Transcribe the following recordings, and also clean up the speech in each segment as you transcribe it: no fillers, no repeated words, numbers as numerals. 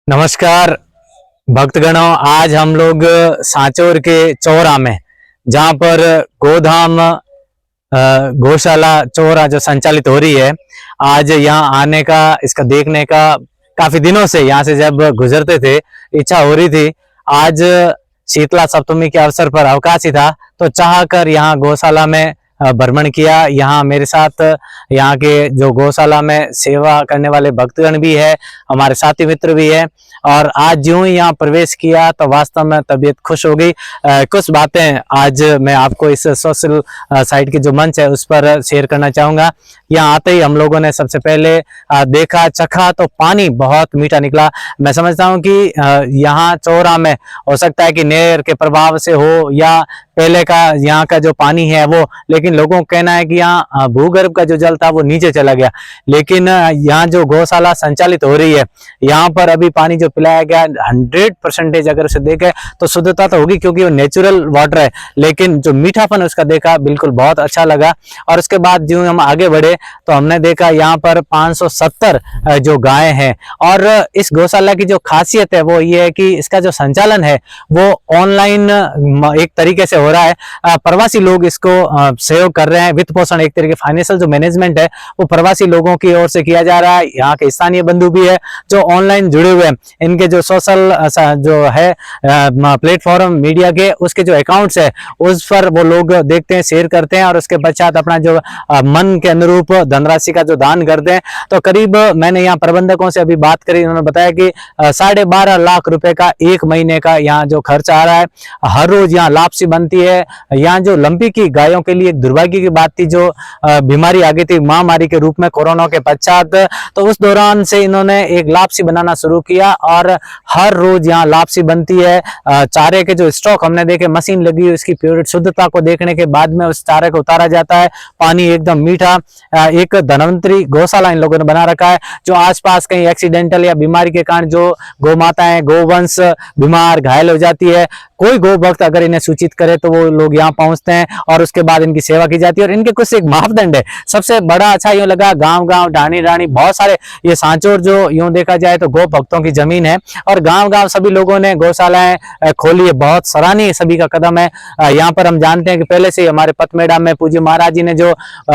नमस्कार भक्तगणों, आज हम लोग सांचौर के चौरा में, जहाँ पर गोधाम गौशाला चौरा जो संचालित हो रही है, आज यहाँ आने का, इसका देखने का काफी दिनों से, यहाँ से जब गुजरते थे इच्छा हो रही थी। आज शीतला सप्तमी के अवसर पर अवकाश ही था, तो चाह कर यहाँ गौशाला में भ्रमण किया। यहाँ मेरे साथ यहाँ के जो गौशाला में सेवा करने वाले भक्तगण भी है, हमारे साथी मित्र भी है। और आज यूं ही यहाँ प्रवेश किया तो वास्तव में तबीयत खुश हो गई। कुछ बातें आज मैं आपको इस सोशल साइट के जो मंच है उस पर शेयर करना चाहूंगा। यहाँ आते ही हम लोगों ने सबसे पहले देखा, चखा तो पानी बहुत मीठा निकला। मैं समझता हूँ कि यहाँ चौरा में हो सकता है कि नहर के प्रभाव से हो या पहले का यहाँ का जो पानी है वो, लेकिन लोगों का कहना है कि यहाँ भूगर्भ का जो जल था वो नीचे चला गया। लेकिन यहाँ जो गौशाला संचालित हो रही है, यहाँ पर अभी पानी जो पिलाया गया 100% अगर उसे देखे तो शुद्धता तो होगी, क्योंकि वो नेचुरल वाटर है, लेकिन जो मीठापन उसका देखा बिल्कुल बहुत अच्छा लगा। और उसके बाद जो हम आगे बढ़े तो हमने देखा यहाँ पर 570 जो गाय हैं। और इस गौशाला की जो खासियत है वो ये है कि इसका जो संचालन है वो ऑनलाइन एक तरीके से हो रहा है। प्रवासी लोग इसको सहयोग कर रहे हैं, वित्त पोषण, एक तरीके फाइनेंशियल जो मैनेजमेंट है वो प्रवासी लोगों की ओर से किया जा रहा है। यहाँ के स्थानीय बंधु भी है जो ऑनलाइन जुड़े हुए हैं। इनके जो सोशल जो है प्लेटफॉर्म मीडिया के, उसके जो अकाउंट्स है उस पर वो लोग देखते हैं, शेयर करते हैं और उसके पश्चात अपना जो मन के अनुरूप धनराशि का जो दान करते हैं। तो करीब मैंने यहाँ प्रबंधकों से अभी बात करी, उन्होंने बताया कि 12.5 लाख रुपए का एक महीने का यहाँ जो खर्च आ रहा है। हर रोज यहाँ लापसी बनती है। यहाँ जो लंपी की गायों के लिए एक दुर्भाग्य की बात थी, जो बीमारी आ गई थी महामारी के रूप में कोरोना के पश्चात, तो उस दौरान से इन्होंने एक लापसी बनाना शुरू किया और हर रोज यहाँ लापसी बनती है। चारे के जो स्टॉक हमने देखे, मशीन लगी हुई, उसकी प्योरिटी शुद्धता को देखने के बाद में उस चारे को उतारा जाता है। पानी एकदम मीठा। एक धनवंतरी गौशाला इन लोगों ने बना रखा है, जो आसपास कहीं एक्सीडेंटल या बीमारी के कारण जो गौ माताएं, गोवंश बीमार घायल हो जाती है, कोई गौ भक्त अगर इन्हें सूचित करे तो वो लोग यहाँ पहुंचते हैं और उसके बाद इनकी सेवा की जाती है। और इनके कुछ एक मापदंड है। सबसे बड़ा अच्छा यूं लगा, गांव-गांव, ढाणी-ढाणी, बहुत सारे, ये सांचौर जो यूं देखा जाए तो गौ भक्तों की जमीन है और गांव-गांव सभी लोगों ने गौशालाएं खोली है। बहुत सराहनीय सभी का कदम है। यहाँ पर हम जानते हैं कि पहले से हमारे पथमेड़ा में पूज्य महाराज जी ने जो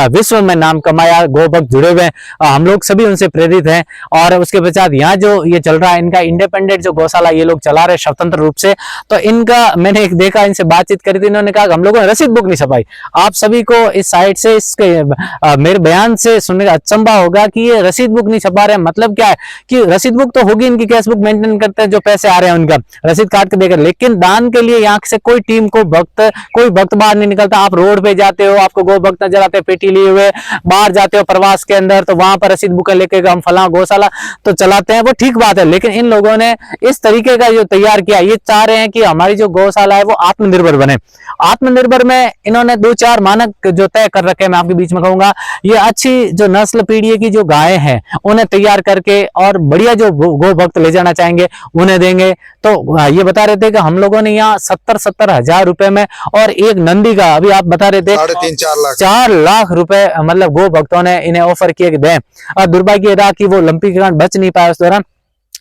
विश्व में नाम कमाया, गौ भक्त जुड़े हुए हैं, हम लोग सभी उनसे प्रेरित हैं। और उसके पश्चात यहाँ जो ये चल रहा है, इनका इंडिपेंडेंट जो गौशाला ये लोग चला रहे स्वतंत्र रूप से, तो इनका मैंने एक देखा, इनसे बातचीत करी थी, इन्होंने कहा हम लोगों ने रसीद बुक नहीं छपाई। आप सभी को इस साइट से, इसके मेरे बयान से सुनने का अचंभा होगा कि ये रसीद बुक नहीं छपा रहे हैं। मतलब क्या है कि रसीद बुक तो होगी, इनकी कैश बुक मेंटेन करते हैं, जो पैसे आ रहे हैं उनका रसीद काट के देकर, लेकिन दान के लिए यहाँ से कोई टीम को कोई भक्त बाहर नहीं निकलता। आप रोड पे जाते हो, आपको गौ भक्त नजर आते हैं पेटी लिए हुए, बाहर जाते हो प्रवास के अंदर तो वहां पर रसीद बुक लेके हम फला गौशाला तो चलाते हैं, वो ठीक बात है। लेकिन इन लोगों ने इस तरीके का जो तैयार किया, ये चाह रहे हैं कि हमारी जो गौशाला है वो आत्मनिर्भर बने। आत्मनिर्भर में इन्होंने 2-4 मानक जो तय कर रखे हैं, मैं आपके बीच में कहूंगा। ये अच्छी जो नस्ल पीढ़ी की जो गायें हैं उन्हें तैयार करके और बढ़िया जो गौ भक्त ले जाना चाहेंगे उन्हें देंगे। तो ये बता रहे थे कि हम लोगों ने यहाँ 70-70 हजार रुपए में, और एक नंदी का अभी आप बता रहे थे 4 लाख रुपए, मतलब गौ भक्तों ने इन्हें ऑफर किए कि दें। और दुर्भाग्य रहा कि वो लंपी के कारण बच नहीं पाया उस दौरान।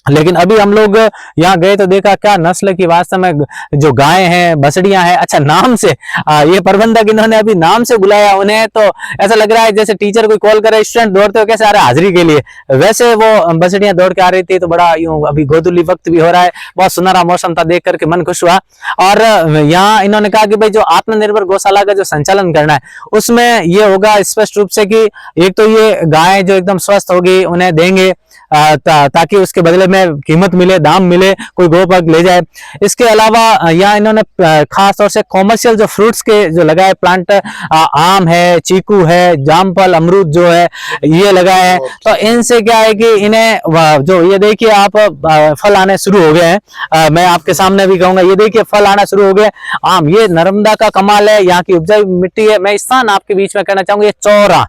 लेकिन अभी हम लोग यहाँ गए तो देखा क्या नस्ल की वास्तव में जो गायें हैं, बछड़ियां हैं। अच्छा, नाम से ये प्रबंधक इन्होंने अभी नाम से बुलाया उन्हें, तो ऐसा लग रहा है जैसे टीचर कोई कॉल करे, स्टूडेंट दौड़ते हो कैसे आ रहे हाजिरी के लिए, वैसे वो बछड़ियां दौड़ के आ रही थी। तो बड़ा यूं अभी गोधूली वक्त भी हो रहा है, बहुत सुनहरा मौसम था, देख करके मन खुश हुआ। और यहाँ इन्होंने कहा कि भाई जो आत्मनिर्भर गौशाला का जो संचालन करना है उसमें ये होगा स्पष्ट रूप से कि एक तो ये गाय जो एकदम स्वस्थ होगी उन्हें देंगे, ताकि उसके बदले में कीमत मिले, दाम मिले, कोई गौ भक्त ले जाए। इसके अलावा यहाँ इन्होंने खास तौर से कॉमर्शियल जो फ्रूट्स के जो लगाए प्लांट, आम है, चीकू है, जामफल, अमरूद जो है ये लगाए हैं। तो इनसे क्या है कि इन्हें जो ये देखिए आप फल आने शुरू हो गए हैं। मैं आपके सामने भी कहूंगा, ये देखिए फल आना शुरू हो गए। आम, ये नर्मदा का कमाल है, यहाँ की उपजाऊ मिट्टी है। मैं स्थान आपके बीच में कहना चाहूंगा, ये चौरा,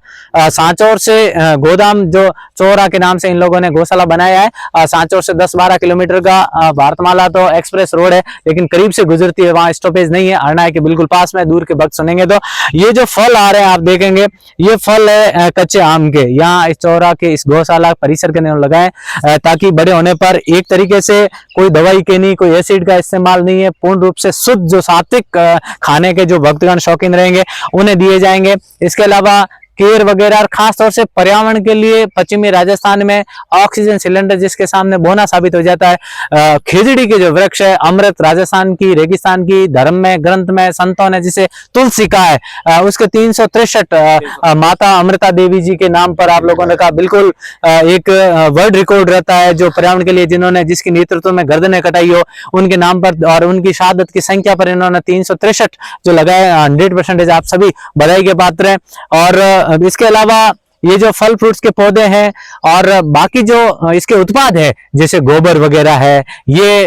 सांचौर से गोदाम जो चौरा के नाम से इन लोगों ने गौशाला बनाया है। सांचौर से 10-12 किलोमीटर का भारतमाला तो एक्सप्रेस रोड है, लेकिन करीब से गुजरती है, वहां स्टॉपेज नहीं है। अरनाई के बिल्कुल पास में, दूर के भक्त सुनेंगे तो ये जो फल आ रहे हैं आप देखेंगे, ये फल है कच्चे आम के। यहाँ इस चौरा के इस गौशाला परिसर के अंदर लगाए ताकि बड़े होने पर एक तरीके से कोई दवाई के नहीं, कोई एसिड का इस्तेमाल नहीं है, पूर्ण रूप से शुद्ध जो सात्विक खाने के जो भक्तगण शौकीन रहेंगे उन्हें दिए जाएंगे। इसके अलावा केर वगैरह, और खास तौर से पर्यावरण के लिए पश्चिमी राजस्थान में ऑक्सीजन सिलेंडर जिसके सामने बोना साबित हो जाता है। खेजड़ी के जो वृक्ष है, अमृत, राजस्थान की रेगिस्तान की धर्म में ग्रंथ में संतों ने जिसे तुलसी कहा है, उसके 363 माता अमृता देवी जी के नाम पर आप लोगों ने कहा, बिल्कुल एक वर्ल्ड रिकॉर्ड रहता है जो पर्यावरण के लिए जिन्होंने जिसकी नेतृत्व में गर्दनें कटाई हो उनके नाम पर और उनकी शहादत की संख्या पर इन्होंने 363 जो लगाया। 100% आप सभी बधाई के पात्र हैं। और इसके अलावा ये जो फल फ्रूट्स के पौधे हैं और बाकी जो इसके उत्पाद है जैसे गोबर वगैरह है, ये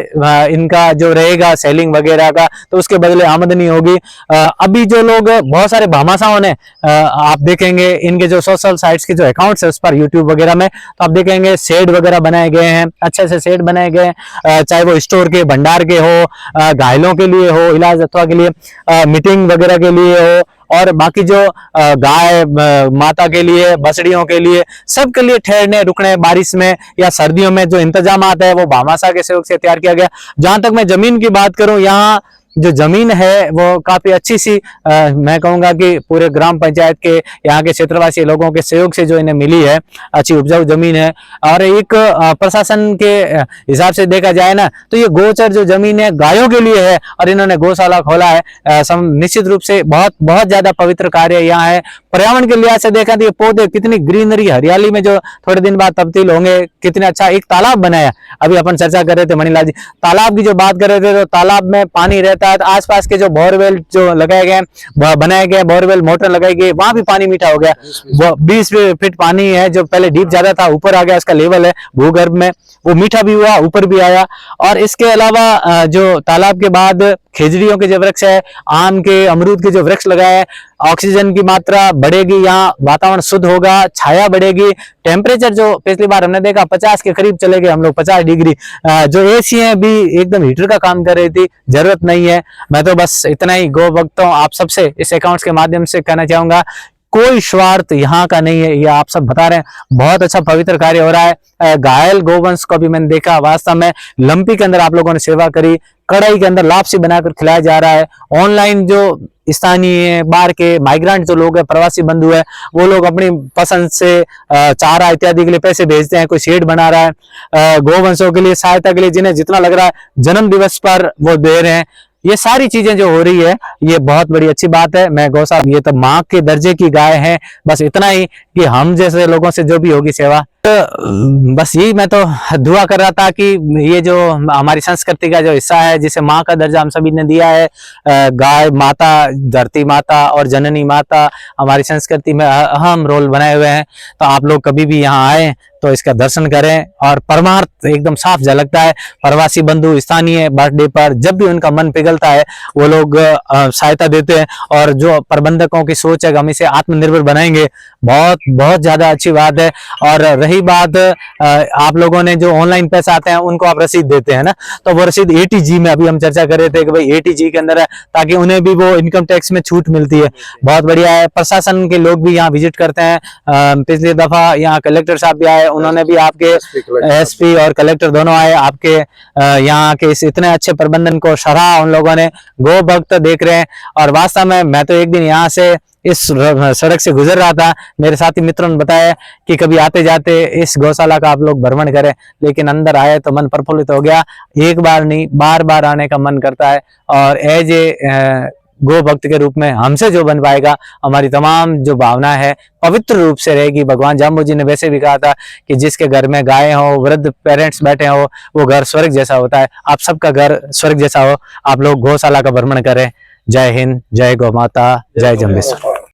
इनका जो रहेगा सेलिंग वगैरह का, तो उसके बदले आमदनी होगी। अभी जो लोग बहुत सारे भामाशाओं ने आप देखेंगे इनके जो सोशल साइट्स के जो अकाउंट्स है उस पर यूट्यूब वगैरह में, तो आप देखेंगे शेड वगैरह बनाए गए हैं, अच्छे से शेड बनाए गए हैं, चाहे वो स्टोर के भंडार के हो, घायलों के लिए हो, इलाज अथवा के लिए, मीटिंग वगैरह के लिए हो, और बाकी जो गाय माता के लिए, बछड़ियों के लिए, सबके लिए ठहरने रुकने बारिश में या सर्दियों में जो इंतजामात है वो भामाशाह के सहयोग से तैयार किया गया। जहां तक मैं जमीन की बात करूं, यहाँ जो जमीन है वो काफी अच्छी सी मैं कहूंगा कि पूरे ग्राम पंचायत के यहाँ के क्षेत्रवासी लोगों के सहयोग से जो इन्हें मिली है, अच्छी उपजाऊ जमीन है। और एक प्रशासन के हिसाब से देखा जाए ना तो ये गोचर जो जमीन है गायों के लिए है और इन्होंने गौशाला खोला है। निश्चित रूप से बहुत बहुत ज्यादा पवित्र कार्य यहाँ है। पर्यावरण के लिहाज से देखा तो ये पौधे कितनी ग्रीनरी हरियाली में जो थोड़े दिन बाद तब्दील होंगे, कितने अच्छा एक तालाब बनाया। अभी अपन चर्चा कर रहे थे मणिलाल जी, तालाब की जो बात कर रहे थे, तो तालाब में पानी रहता है, आसपास के जो बोरवेल जो लगाए गए बनाए गए बोरवेल मोटर लगाई गई, वहां भी पानी मीठा हो गया। 20 फीट पानी है जो पहले डीप ज्यादा था, ऊपर आ गया, उसका लेवल है भूगर्भ में, वो मीठा भी हुआ, ऊपर भी आया। और इसके अलावा जो तालाब के बाद खेजड़ियों के जो वृक्ष है, आम के, अमरूद के जो वृक्ष लगाए हैं, ऑक्सीजन की मात्रा बढ़ेगी, यहाँ वातावरण शुद्ध होगा, छाया बढ़ेगी। टेम्परेचर जो पिछली बार हमने देखा 50 के करीब चले गए हम लोग, 50 डिग्री। जो एसी है भी एकदम हीटर का काम कर रही थी, जरूरत नहीं है। मैं तो बस इतना ही गो भक्तों आप सबसे इस अकाउंट्स के माध्यम से कहना चाहूंगा, कोई स्वार्थ यहाँ का नहीं है, ये आप सब बता रहे हैं। बहुत अच्छा पवित्र कार्य हो रहा है। घायल गोवंश को भी मैंने देखा, वास्तव में लंपी के अंदर आप लोगों ने सेवा करी, कढ़ाई के अंदर लापसी बनाकर खिलाया जा रहा है। ऑनलाइन जो स्थानीय बाहर के माइग्रेंट जो लोग हैं, प्रवासी बंधु है, वो लोग अपनी पसंद से चारा इत्यादि के लिए पैसे भेजते हैं। कोई शेड बना रहा है गोवंशों के लिए सहायता के लिए, जिन्हें जितना लग रहा है जन्म दिवस पर वो दे रहे हैं। ये सारी चीजें जो हो रही है ये बहुत बड़ी अच्छी बात है। मैं गौशाला, ये तो माँ के दर्जे की गाय है। बस इतना ही कि हम जैसे लोगों से जो भी होगी सेवा, तो बस यही मैं तो दुआ कर रहा था कि ये जो हमारी संस्कृति का जो हिस्सा है, जिसे माँ का दर्जा हम सभी ने दिया है, गाय माता, धरती माता और जननी माता हमारी संस्कृति में अहम रोल बनाए हुए हैं। तो आप लोग कभी भी यहाँ आए तो इसका दर्शन करें और परमार्थ एकदम साफ झलकता है। प्रवासी बंधु स्थानीय बर्थडे पर जब भी उनका मन पिघलता है वो लोग सहायता देते हैं। और जो प्रबंधकों की सोच है कि हम इसे आत्मनिर्भर बनाएंगे, बहुत बहुत ज्यादा अच्छी बात है। और रही बात आप लोगों ने जो ऑनलाइन पैसा आते हैं उनको आप रसीद देते हैं ना, तो वो रसीद ATG में अभी हम चर्चा कर रहे थे कि भाई ATG के अंदर है, ताकि उन्हें भी वो इनकम टैक्स में छूट मिलती है। बहुत बढ़िया है। प्रशासन के लोग भी यहाँ विजिट करते हैं। पिछली दफा यहाँ कलेक्टर साहब भी आए, उन्होंने भी आपके SP और कलेक्टर दोनों आए, आपके यहाँ के इस इतने अच्छे प्रबंधन को सराहा उन लोगों ने। गो भक्त देख रहे हैं। और वास्तव में मैं तो एक दिन यहाँ से इस सड़क से गुजर रहा था, मेरे साथी मित्रों ने बताया कि कभी आते जाते इस गौशाला का आप लोग भ्रमण करें, लेकिन अंदर आए तो मन प्रफुल्लित हो गया। एक बार नहीं, बार बार आने का मन करता है। और एज ए गो भक्त के रूप में हमसे जो बन पाएगा, हमारी तमाम जो भावना है पवित्र रूप से रहेगी। भगवान जाम्बू जी ने वैसे भी कहा था कि जिसके घर में गायें हो, वृद्ध पेरेंट्स बैठे हो, वो घर स्वर्ग जैसा होता है। आप सबका घर स्वर्ग जैसा हो। आप लोग गौशाला का भ्रमण करें। जय हिंद, जय गौ माता, जय जम्बेश्वर।